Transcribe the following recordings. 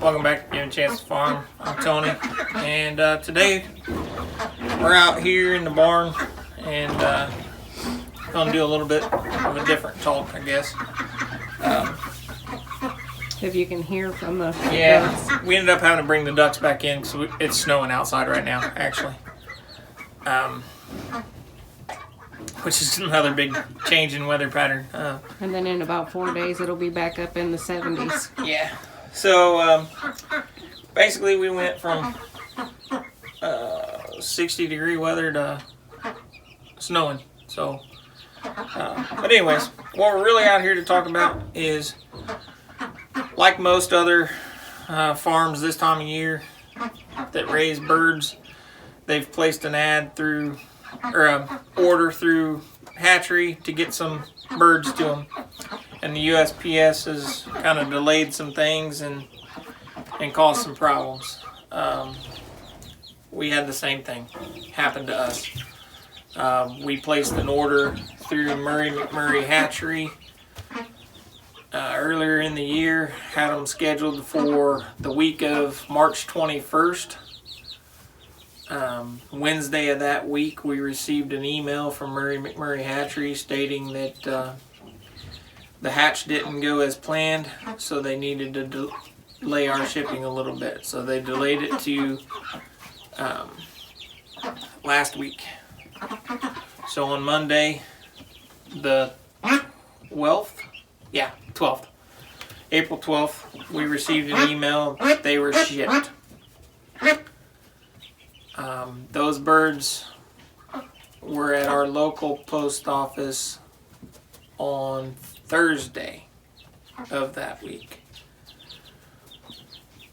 Welcome back to Giving Chance to Farm. I'm Tony, and today we're out here in the barn and gonna do a little bit of a different talk, I guess. If you can hear from the ducks. We ended up having to bring the ducks back in because it's snowing outside right now, actually. Which is another big change in weather pattern. And then in about 4 days, it'll be back up in the 70s. Yeah. So basically, we went from 60-degree weather to snowing. So, but anyways, what we're really out here to talk about is, like most other farms this time of year that raise birds, they've placed an ad through, or an order through hatchery to get some birds to them. And the USPS has kind of delayed some things and caused some problems. We had the same thing happen to us. We placed an order through Murray McMurray Hatchery earlier in the year, had them scheduled for the week of March 21st. Wednesday of that week, we received an email from Murray McMurray Hatchery stating that the hatch didn't go as planned, so they needed to delay our shipping a little bit. So they delayed it to last week. So on Monday, the 12th, April 12th, we received an email that they were shipped. Those birds were at our local post office on Thursday of that week.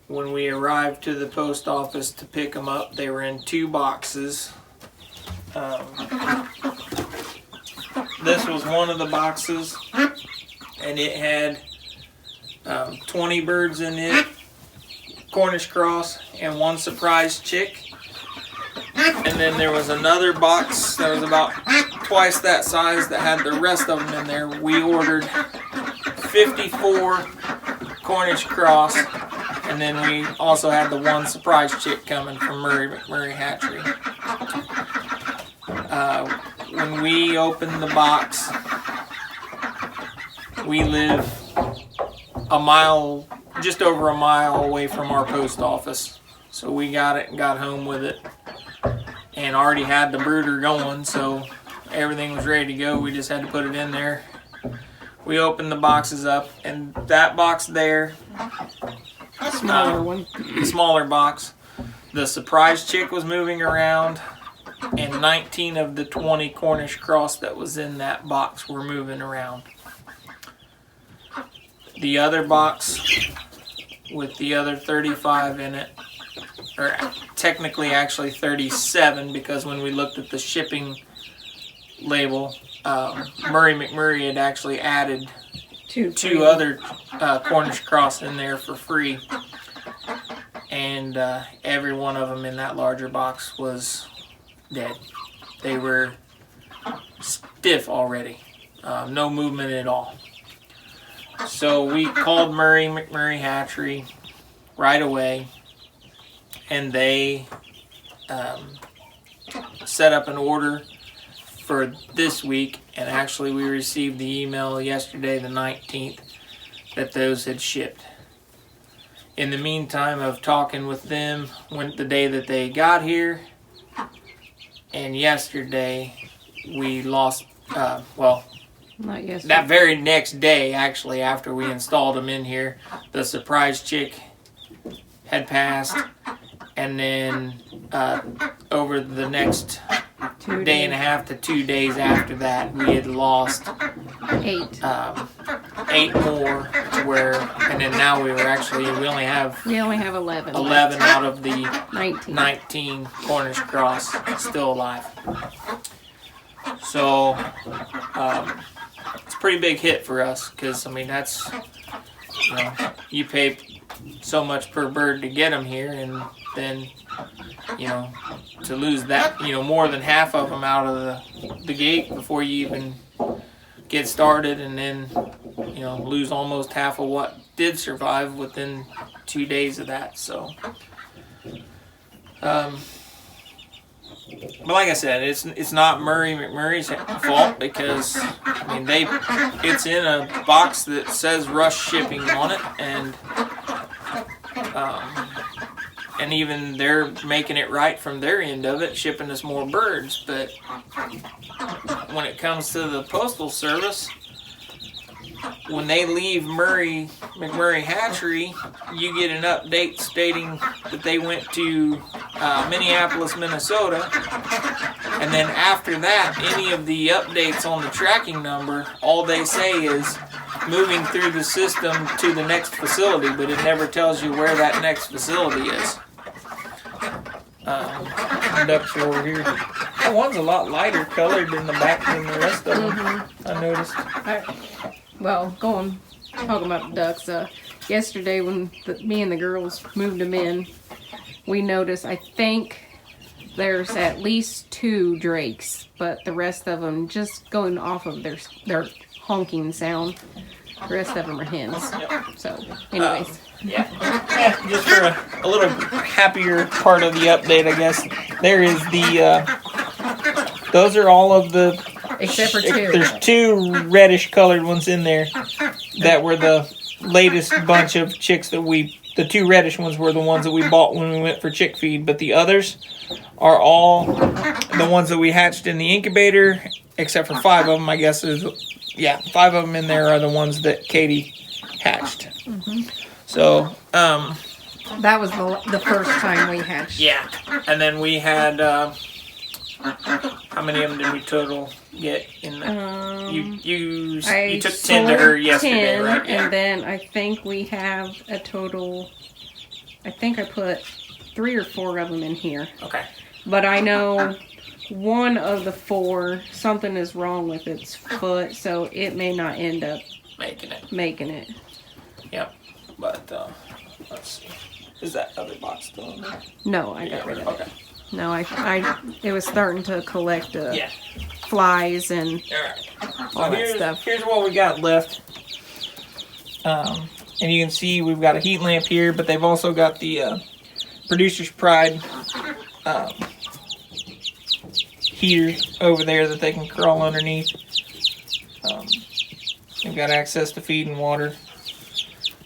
When we arrived to the post office to pick them up, they were in 2 boxes. This was one of the boxes, and it had 20 birds in it, Cornish cross, and 1 surprise chick. And then there was another box that was about twice that size that had the rest of them in there. We ordered 54 Cornish cross, and then we also had the 1 surprise chick coming from Murray McMurray Hatchery. When we opened the box, we live a mile, just over a mile away from our post office. So we got it and got home with it, and already had the brooder going, so everything was ready to go. We just had to put it in there. We opened the boxes up, and that box there, Smaller one. the smaller box, the surprise chick was moving around, and 19 of the 20 Cornish cross that was in that box were moving around. The other box with the other 35 in it, or technically actually 37, because when we looked at the shipping label, Murray McMurray had actually added two other Cornish cross in there for free, and every one of them in that larger box was dead. They were stiff already, no movement at all. So we called Murray McMurray Hatchery right away, and they set up an order for this week, and actually we received the email yesterday, the 19th, that those had shipped. In the meantime of talking with them, went the day that they got here, and yesterday we lost, Not yesterday. that very next day, actually, after we installed them in here, the surprise chick had passed, and then over the next day and a half to 2 days after that, we had lost 8. 8 more, to where, and then now we only have We only have 11. 11 out of the 19 Cornish cross still alive. So it's a pretty big hit for us, because I mean, that's, you pay so much per bird to get them here, and then to lose that, more than half of them out of the gate before you even get started, and then lose almost half of what did survive within 2 days of that. So, but like I said, it's not Murray McMurray's fault because I mean it's in a box that says rush shipping on it, and even they're making it right from their end of it, shipping us more birds. But when it comes to the Postal Service, when they leave McMurray Hatchery, you get an update stating that they went to Minneapolis, Minnesota, and then after that, any of the updates on the tracking number, all they say is moving through the system to the next facility, but it never tells you where that next facility is. Ducks are over here. That one's a lot lighter colored in the back than the rest of them, I noticed. Talking about ducks, yesterday when me and the girls moved them in, we noticed, I think there's at least 2 drakes, but the rest of them just going off of their honking sound. The rest of them are hens. Yep. So, anyways. Just for a little happier part of the update, I guess, there is those are all of the, Except for 2. There's 2 reddish colored ones in there that were the latest bunch of chicks that the 2 reddish ones were the ones that we bought when we went for chick feed, but the others are all the ones that we hatched in the incubator, except for 5 of them, I guess. 5 of them in there are the ones that Katie hatched. So, that was the first time we hatched. Yeah, and then we had, how many of them did we total get in the, you took 10 to her yesterday, 10, right? Yeah. And then I think we have a total, I think I put 3 or 4 of them in here. Okay. But I know one of the 4, something is wrong with its foot, so it may not end up making it. Yep. But, let's see. Is that other box still in there? No, I got rid of it. Okay. No, it was starting to collect Yeah. flies and all that stuff. Here's what we got left. And you can see we've got a heat lamp here, but they've also got the Producer's Pride heater over there that they can crawl underneath. They've got access to feed and water.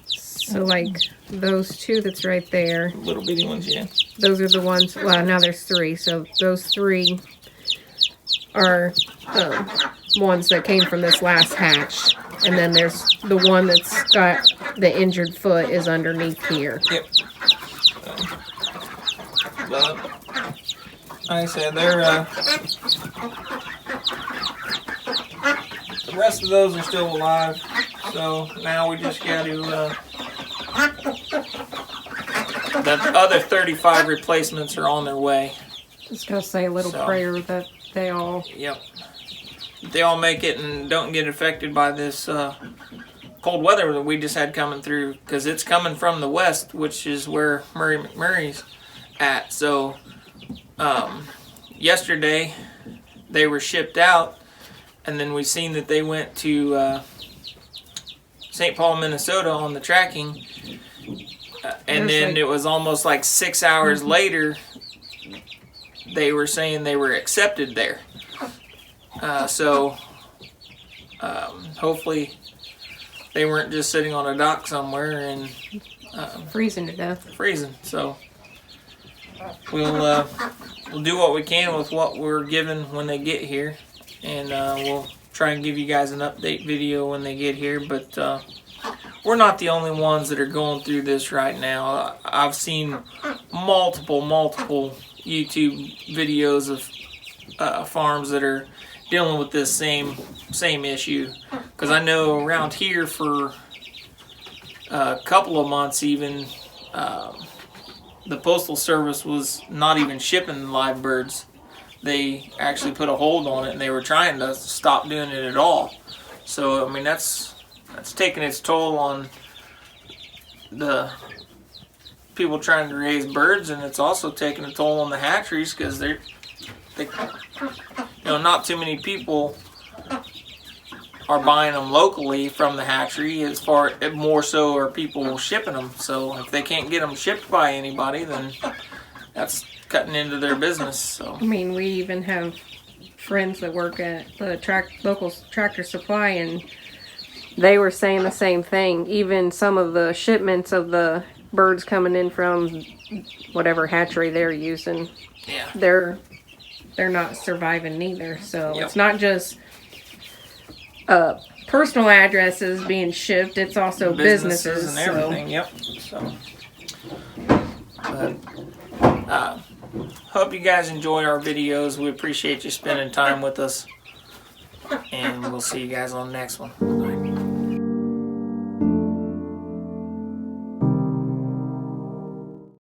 So like those 2 that's right there. Little bitty ones, yeah. Those are the ones, well now there's 3. So those 3 are ones that came from this last hatch. And then there's the one that's got the injured foot is underneath here. Yep. But, like I said, they're, the rest of those are still alive. So now we just got to, the other 35 replacements are on their way. Just gotta say a little prayer that they all... Yep. They all make it and don't get affected by this cold weather that we just had coming through, because it's coming from the west, which is where Murray McMurray's at. So yesterday they were shipped out, and then we seen that they went to St. Paul, Minnesota on the tracking, and then it was almost like 6 hours later they were saying they were accepted there. So hopefully they weren't just sitting on a dock somewhere and freezing to death. Freezing. So we'll do what we can with what we're given when they get here, and we'll try and give you guys an update video when they get here. But we're not the only ones that are going through this right now. I've seen multiple YouTube videos of farms that are dealing with this same issue, because I know around here for a couple of months even the Postal Service was not even shipping live birds. They actually put a hold on it, and they were trying to stop doing it at all. So I mean that's taking its toll on the people trying to raise birds, and it's also taking a toll on the hatcheries, because they not too many people are buying them locally from the hatchery. As far more so are people shipping them. So if they can't get them shipped by anybody, then that's cutting into their business. So I mean, we even have friends that work at the local Tractor Supply, and they were saying the same thing. Even some of the shipments of the birds coming in from whatever hatchery they're using, yeah, they're not surviving neither. So Yep. it's not just personal addresses being shipped, it's also businesses and everything. Yep. So, but hope you guys enjoy our videos. We appreciate you spending time with us, and we'll see you guys on the next one.